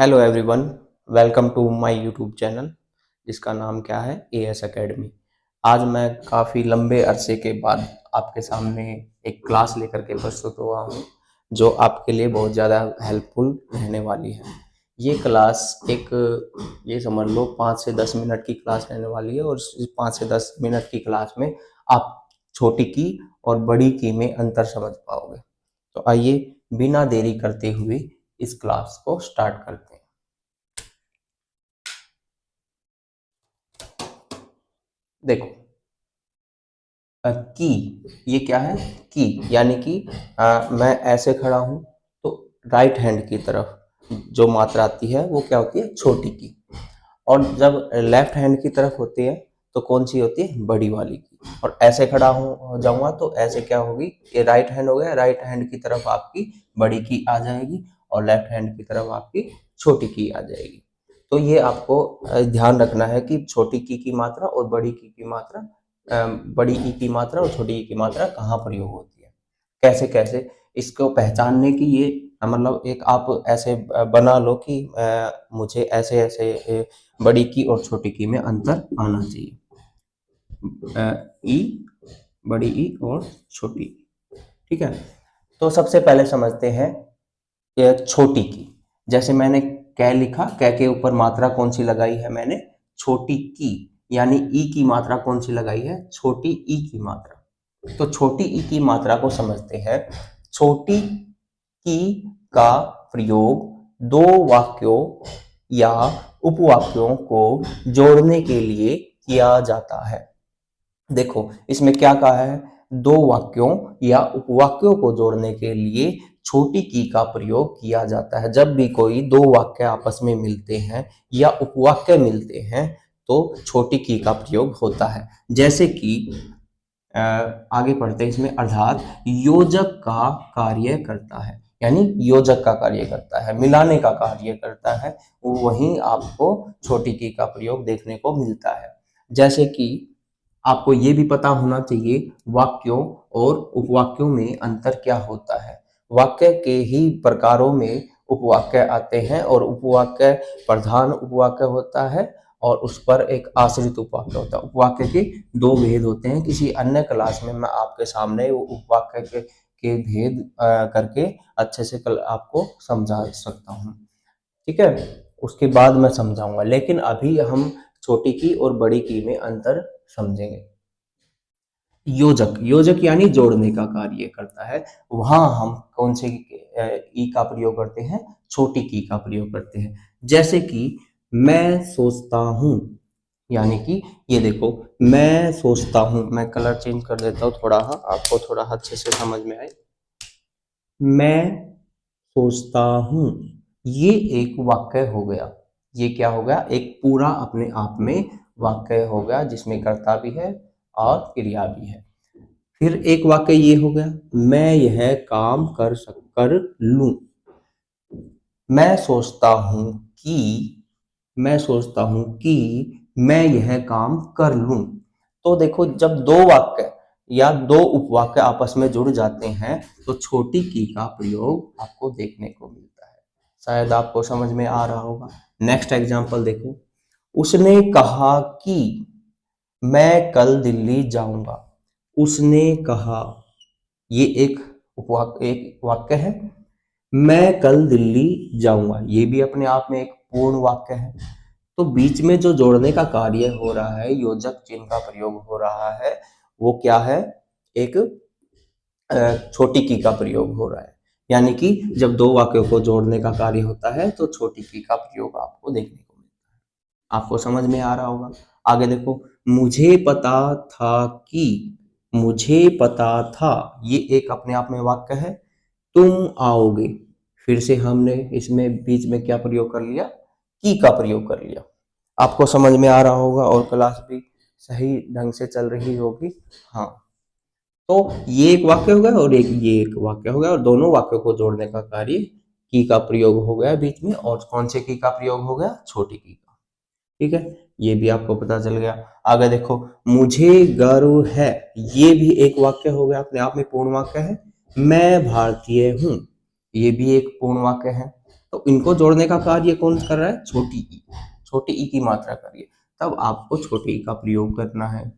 Hello everyone, welcome to my YouTube channel जिसका नाम क्या है एएस एकेडमी। आज मैं काफ़ी लंबे अरसे के बाद आपके सामने एक क्लास लेकर के प्रस्तुत हुआ हूँ जो आपके लिए बहुत ज़्यादा हेल्पफुल रहने वाली है। ये क्लास एक ये समझ लो 5 से 10 मिनट की क्लास रहने वाली है और इस 5 से 10 मिनट की क्लास में आप छोटी की और बड़ी की में अंतर समझ पाओगे। तो आइए बिना देरी करते हुए इस क्लास को स्टार्ट करते हैं। देखो, की ये क्या है? की यानी कि मैं ऐसे खड़ा हूं तो राइट हैंड की तरफ जो मात्रा आती है वो क्या होती है? छोटी की। और जब लेफ्ट हैंड की तरफ होती है तो कौन सी होती है? बड़ी वाली की। और ऐसे खड़ा हो जाऊंगा तो ऐसे क्या होगी? ये राइट हैंड हो गया, राइट हैंड की तरफ आपकी बड़ी की आ जाएगी और लेफ्ट हैंड की तरफ आपकी छोटी की आ जाएगी। तो ये आपको ध्यान रखना है कि छोटी की मात्रा और बड़ी की मात्रा, बड़ी ई की मात्रा और छोटी ई की मात्रा कहाँ प्रयोग होती है, कैसे कैसे इसको पहचानने की। ये मतलब एक आप ऐसे बना लो कि मुझे ऐसे ऐसे बड़ी की और छोटी की में अंतर आना चाहिए। ई, बड़ी ई और छोटी ई, ठीक है। तो सबसे पहले समझते हैं ये छोटी की। जैसे मैंने कै लिखा, कै के ऊपर मात्रा कौन सी लगाई है? मैंने छोटी की, यानी ई की मात्रा कौन सी लगाई है? छोटी ई की मात्रा। तो छोटी ई की मात्रा को समझते हैं। छोटी की का प्रयोग दो वाक्यों या उपवाक्यों को जोड़ने के लिए किया जाता है। देखो, इसमें क्या कहा है? दो वाक्यों या उपवाक्यों को जोड़ने के लिए छोटी की का प्रयोग किया जाता है। जब भी कोई दो वाक्य आपस में मिलते हैं या उपवाक्य मिलते हैं तो छोटी की का प्रयोग होता है। जैसे कि आगे पढ़ते हैं इसमें, अर्थात योजक का कार्य करता है, यानी योजक का कार्य करता है, मिलाने का कार्य करता है, वहीं आपको छोटी की का प्रयोग देखने को मिलता है। जैसे कि आपको ये भी पता होना चाहिए वाक्यों और उपवाक्यों में अंतर क्या होता है। वाक्य के ही प्रकारों में उपवाक्य आते हैं और उपवाक्य प्रधान उपवाक्य होता है और उस पर एक आश्रित उपवाक्य होता है। उपवाक्य के दो भेद होते हैं। किसी अन्य क्लास में मैं आपके सामने वो उपवाक्य के भेद करके अच्छे से कल आपको समझा सकता हूँ, ठीक है। उसके बाद मैं समझाऊंगा, लेकिन अभी हम छोटी की और बड़ी की में अंतर समझेंगे। योजक, योजक यानी जोड़ने का कार्य करता है। वहां हम कौन से ई का प्रयोग करते हैं? छोटी की का प्रयोग करते हैं। जैसे कि मैं सोचता हूं, यानी कि ये देखो, मैं सोचता हूं, मैं कलर चेंज कर देता हूं थोड़ा, हाँ आपको थोड़ा अच्छे से समझ में आए। मैं सोचता हूं, ये एक वाक्य हो गया। ये क्या हो गया? एक पूरा अपने आप में वाक्य हो गया जिसमें कर्ता भी है और क्रिया भी है। फिर एक वाक्य ये हो गया, मैं यह काम कर लूं। मैं सोचता हूं कि मैं सोचता हूं कि मैं यह काम कर लूं। तो देखो, जब दो वाक्य या दो उपवाक्य आपस में जुड़ जाते हैं तो छोटी की का प्रयोग आपको देखने को मिलता है। शायद आपको समझ में आ रहा होगा। नेक्स्ट एग्जांपल देखो, उसने कहा कि मैं कल दिल्ली जाऊंगा। उसने कहा, ये एक वाक्य है। मैं कल दिल्ली जाऊंगा, ये भी अपने आप में एक पूर्ण वाक्य है। तो बीच में जो जोड़ने का कार्य हो रहा है, योजक चिन्ह का प्रयोग हो रहा है, वो क्या है? एक छोटी की का प्रयोग हो रहा है। यानी कि जब दो वाक्यों को जोड़ने का कार्य होता है तो छोटी की का प्रयोग आपको देखने को मिलता है। आपको समझ में आ रहा होगा। आगे देखो, मुझे पता था कि, मुझे पता था, ये एक अपने आप में वाक्य है। तुम आओगे, फिर से हमने इसमें बीच में क्या प्रयोग कर लिया? की का प्रयोग कर लिया। आपको समझ में आ रहा होगा और क्लास भी सही ढंग से चल रही होगी। हाँ, तो ये एक वाक्य हो गया और ये एक वाक्य हो गया और दोनों वाक्यों को जोड़ने का कार्य की का प्रयोग हो गया बीच में। और कौन से की का प्रयोग हो गया? छोटी की का, ठीक है। ये भी आपको पता चल गया। आगे देखो, मुझे गर्व है, ये भी एक वाक्य हो गया, अपने आप में पूर्ण वाक्य है। मैं भारतीय हूं, ये भी एक पूर्ण वाक्य है। तो इनको जोड़ने का कार्य कौन कर रहा है? छोटी ई, छोटी ई की मात्रा कर रही है, तब आपको छोटे ई का प्रयोग करना है।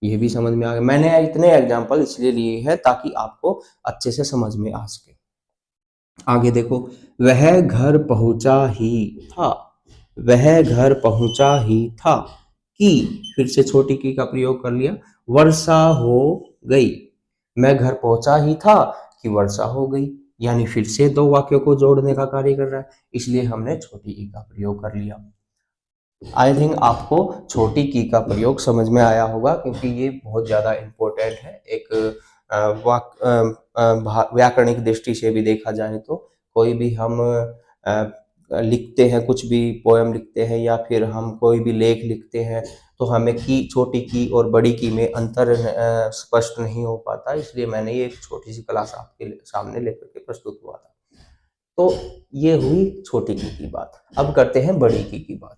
ये भी समझ में आ गया। मैंने इतने एग्जाम्पल इसलिए लिए हैं ताकि आपको अच्छे से समझ में आ सके। आगे देखो, वह घर पहुंचा ही था, वह घर पहुंचा ही था कि, फिर से छोटी की का प्रयोग कर लिया, वर्षा हो गई। मैं घर पहुंचा ही था कि वर्षा हो गई, यानी फिर से दो वाक्यों को जोड़ने का कार्य कर रहा है, इसलिए हमने छोटी ई का प्रयोग कर लिया। आई थिंक आपको छोटी की का प्रयोग समझ में आया होगा, क्योंकि ये बहुत ज़्यादा इम्पोर्टेंट है। एक व्याकरणिक दृष्टि से भी देखा जाए तो कोई भी हम लिखते हैं, कुछ भी पोएम लिखते हैं या फिर हम कोई भी लेख लिखते हैं, तो हमें की, छोटी की और बड़ी की में अंतर स्पष्ट नहीं हो पाता, इसलिए मैंने ये एक छोटी सी क्लास आपके सामने लेकर के प्रस्तुत हुआ था। तो ये हुई छोटी की बात। अब करते हैं बड़ी की बात।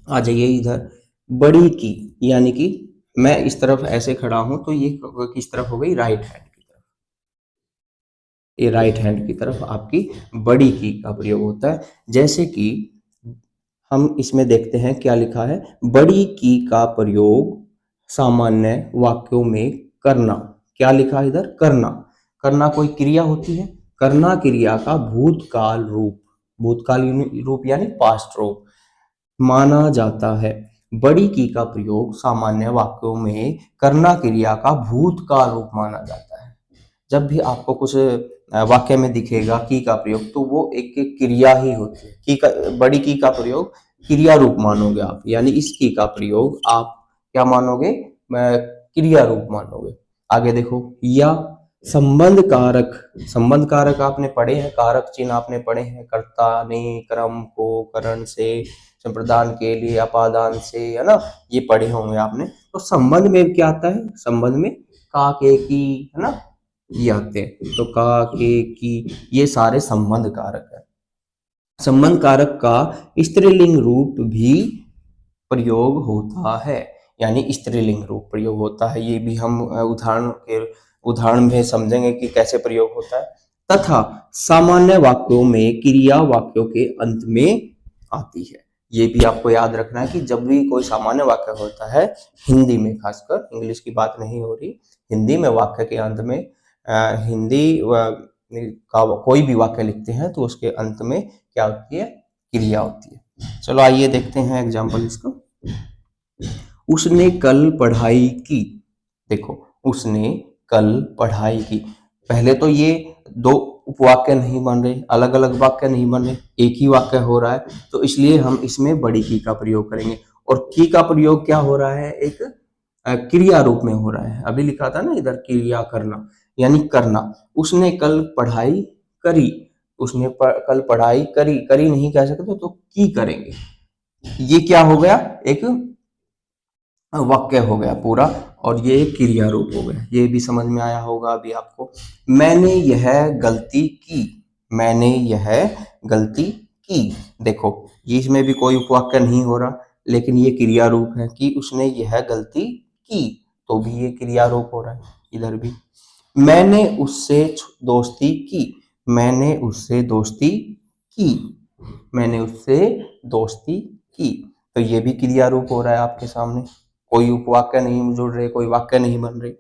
आ जाइए इधर, बड़ी की, यानी कि मैं इस तरफ ऐसे खड़ा हूं तो ये किस तरफ हो गई? राइट हैंड की तरफ। ये राइट हैंड की तरफ आपकी बड़ी की का प्रयोग होता है। जैसे कि हम इसमें देखते हैं क्या लिखा है, बड़ी की का प्रयोग सामान्य वाक्यों में करना। क्या लिखा है इधर? करना। करना कोई क्रिया होती है, करना क्रिया का भूतकाल रूप, भूतकाल रूप यानी पास्ट रूप माना जाता है। बड़ी की का प्रयोग सामान्य वाक्यों में करना क्रिया का भूतकाल रूप माना जाता है। जब भी आपको कुछ वाक्य में दिखेगा की का प्रयोग, तो वो एक क्रिया ही होती है। की का, बड़ी की का प्रयोग क्रिया रूप मानोगे आप, यानी इस की का प्रयोग आप क्या मानोगे? क्रिया रूप मानोगे। आगे देखो, या संबंध कारक, संबंध कारक आपने पढ़े हैं, कारक चिन्ह आपने पढ़े हैं, कर्ता ने, क्रम को, करण से, संप्रदान के लिए, अपादान से, है ना, ये पढ़े होंगे आपने। तो संबंध में क्या आता है? संबंध में का, के, की, है ना, ये आते हैं। तो का, के, की, ये सारे संबंध कारक है। संबंध कारक का स्त्रीलिंग रूप भी प्रयोग होता है, यानी स्त्रीलिंग रूप प्रयोग होता है। ये भी हम उदाहरण में समझेंगे कि कैसे प्रयोग होता है। तथा सामान्य वाक्यों में क्रिया वाक्यों के अंत में आती है। ये भी आपको याद रखना है कि जब भी कोई सामान्य वाक्य होता है, हिंदी में खासकर, इंग्लिश की बात नहीं हो रही, हिंदी में वाक्य के अंत में हिंदी का कोई भी वाक्य लिखते हैं तो उसके अंत में क्या होती है? क्रिया होती है। चलो आइए देखते हैं एग्जाम्पल इसको। उसने कल पढ़ाई की। देखो, उसने कल पढ़ाई की, पहले तो ये दो उपवाक्य नहीं बन रहे, अलग अलग वाक्य नहीं बन रहे, एक ही वाक्य हो रहा है, तो इसलिए हम इसमें बड़ी की का प्रयोग करेंगे। और की का प्रयोग क्या हो रहा है? एक क्रिया रूप में हो रहा है। अभी लिखा था ना इधर, क्रिया करना, यानी करना। उसने कल पढ़ाई करी, उसने कल पढ़ाई करी, करी नहीं कह सकते तो की करेंगे। ये क्या हो गया? एक वाक्य हो गया पूरा, और ये क्रिया रूप हो गया। ये भी समझ में आया होगा अभी आपको। मैंने यह गलती की, मैंने यह गलती की। देखो, ये इसमें भी कोई उपवाक्य नहीं हो रहा, लेकिन ये क्रिया रूप है कि उसने यह गलती की, तो भी ये क्रिया रूप हो रहा है इधर भी। मैंने उससे दोस्ती की, मैंने उससे दोस्ती की, मैंने उससे दोस्ती की, तो ये भी क्रिया रूप हो रहा है आपके सामने। कोई उपवाक्य नहीं जुड़ रहे, कोई वाक्य नहीं बन रहे।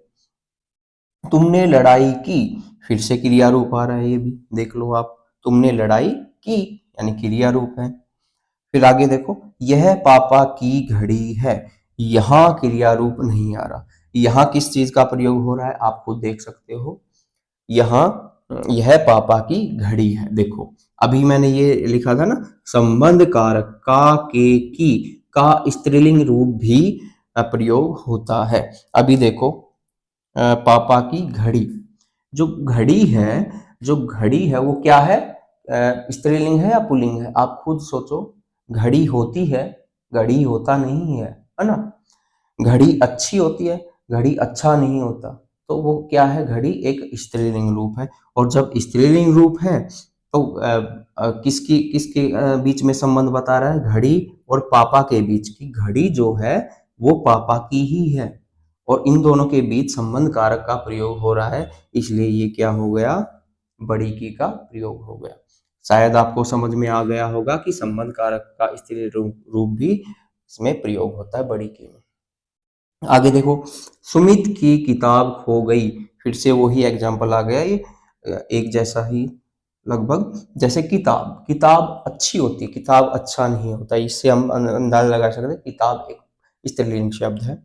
तुमने लड़ाई की, फिर से क्रिया रूप आ रहा है, ये भी देख लो आप। तुमने लड़ाई की यानी क्रिया रूप है। फिर आगे देखो, यह पापा की घड़ी है, यहाँ क्रिया रूप नहीं आ रहा। यहाँ किस चीज का प्रयोग हो रहा है आप खुद देख सकते हो। यहाँ यह पापा की घड़ी है। देखो, अभी मैंने ये लिखा था ना, संबंध कारक का, के, की का स्त्रीलिंग रूप भी प्रयोग होता है। अभी देखो, पापा की घड़ी, जो घड़ी है, जो घड़ी है वो क्या है? स्त्रीलिंग है या पुल्लिंग है? आप खुद सोचो। घड़ी होती है, घड़ी होता नहीं है ना। घड़ी अच्छी होती है, घड़ी अच्छा नहीं होता, तो वो क्या है? घड़ी एक स्त्रीलिंग रूप है। और जब स्त्रीलिंग रूप है तो किसकी किसके बीच में संबंध बता रहा है? घड़ी और पापा के बीच की। घड़ी जो है वो पापा की ही है, और इन दोनों के बीच संबंध कारक का प्रयोग हो रहा है, इसलिए ये क्या हो गया? बड़ी की का प्रयोग हो गया। शायद आपको समझ में आ गया होगा कि संबंध कारक का स्त्रीलिंग रूप भी इसमें प्रयोग होता है बड़ी के में। आगे देखो, सुमित की किताब खो गई, फिर से वही एग्जाम्पल आ गया, ये एक जैसा ही लगभग। जैसे किताब, किताब अच्छी होती है, किताब अच्छा नहीं होता, इससे हम अंदाजा लगा सकते हैं किताब एक स्त्रीलिंग शब्द है।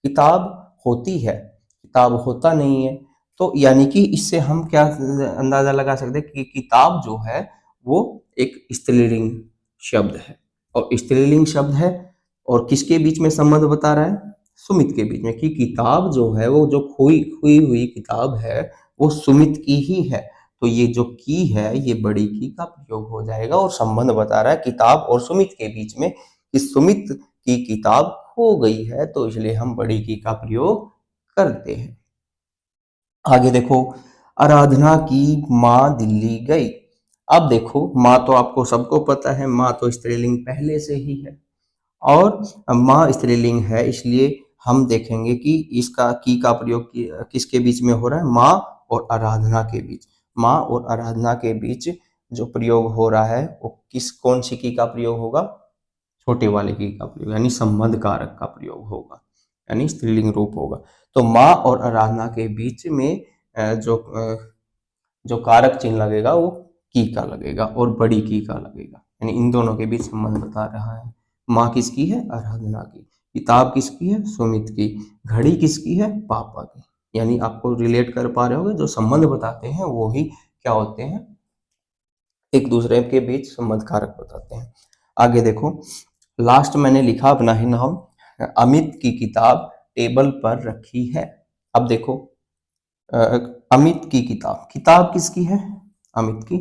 किताब होती है, किताब होता नहीं है, तो यानी कि इससे हम क्या अंदाजा लगा सकते हैं कि किताब जो है वो एक स्त्रीलिंग शब्द है, और स्त्रीलिंग शब्द है और किसके बीच में संबंध बता रहा है, सुमित के बीच में, कि किताब जो है वो जो खोई खोई हुई किताब है वो सुमित की ही है। तो ये जो की है ये बड़ी की का प्रयोग हो जाएगा और संबंध बता रहा है किताब और सुमित के बीच में, कि सुमित की किताब खो गई है, तो इसलिए हम बड़ी की का प्रयोग करते हैं। आगे देखो, आराधना की माँ दिल्ली गई। अब देखो, माँ तो आपको सबको पता है, माँ तो स्त्रीलिंग पहले से ही है, और माँ स्त्रीलिंग है, इसलिए हम देखेंगे कि इसका की का प्रयोग किसके बीच में हो रहा है, माँ और आराधना के बीच। माँ और आराधना के बीच जो प्रयोग हो रहा है वो कौन सी की का प्रयोग होगा, छोटे वाले की का प्रयोग, यानी संबंध कारक का प्रयोग होगा, यानी स्त्रीलिंग रूप होगा। तो माँ और आराधना के बीच में जो कारक चिन्ह लगेगा वो की का लगेगा और बड़ी की का लगेगा, यानी इन दोनों के बीच संबंध बता रहा है। माँ किसकी है, आराधना की। किताब किसकी है, सुमित की। घड़ी किसकी है, पापा की। यानी आपको रिलेट कर पा रहे होगे, जो संबंध बताते हैं वो ही क्या होते हैं, एक दूसरे के बीच संबंध कारक बताते हैं। आगे देखो, लास्ट मैंने लिखा अपना ही नाम, अमित की किताब टेबल पर रखी है। अब देखो, अ, अमित की किताब, किताब किसकी है, अमित की,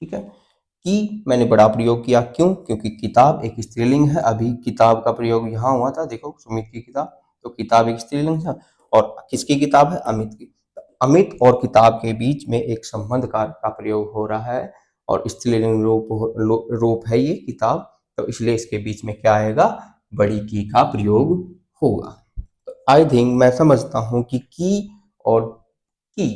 ठीक है। की मैंने बड़ा प्रयोग किया, क्यों, क्योंकि किताब एक स्त्रीलिंग है, अभी किताब का प्रयोग यहाँ हुआ था, देखो सुमित की किताब, तो किताब एक स्त्रीलिंग है, और किसकी किताब है, अमित की। अमित और किताब के बीच में एक संबंध कारक का प्रयोग हो रहा है, और स्त्रीलिंग रूप है ये किताब, तो इसलिए इसके बीच में क्या आएगा, बड़ी की का प्रयोग होगा। तो आई थिंक मैं समझता हूँ कि और की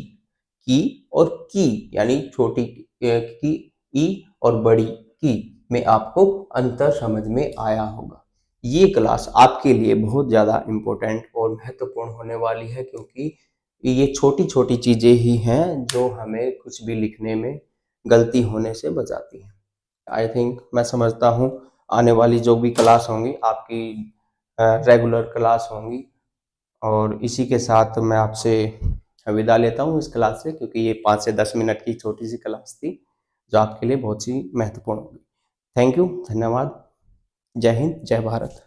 की और की यानी छोटी की ई और बड़ी की में आपको अंतर समझ में आया होगा। ये क्लास आपके लिए बहुत ज़्यादा इम्पोर्टेंट और महत्वपूर्ण होने वाली है, क्योंकि ये छोटी छोटी चीज़ें ही हैं जो हमें कुछ भी लिखने में गलती होने से बचाती हैं। आई थिंक मैं समझता हूँ आने वाली जो भी क्लास होंगी आपकी रेगुलर क्लास होंगी, और इसी के साथ मैं आपसे विदा लेता हूँ इस क्लास से, क्योंकि ये 5 से 10 मिनट की छोटी सी क्लास थी जो आपके लिए बहुत सी महत्वपूर्ण होगी। थैंक यू, धन्यवाद। जय हिंद, जय भारत।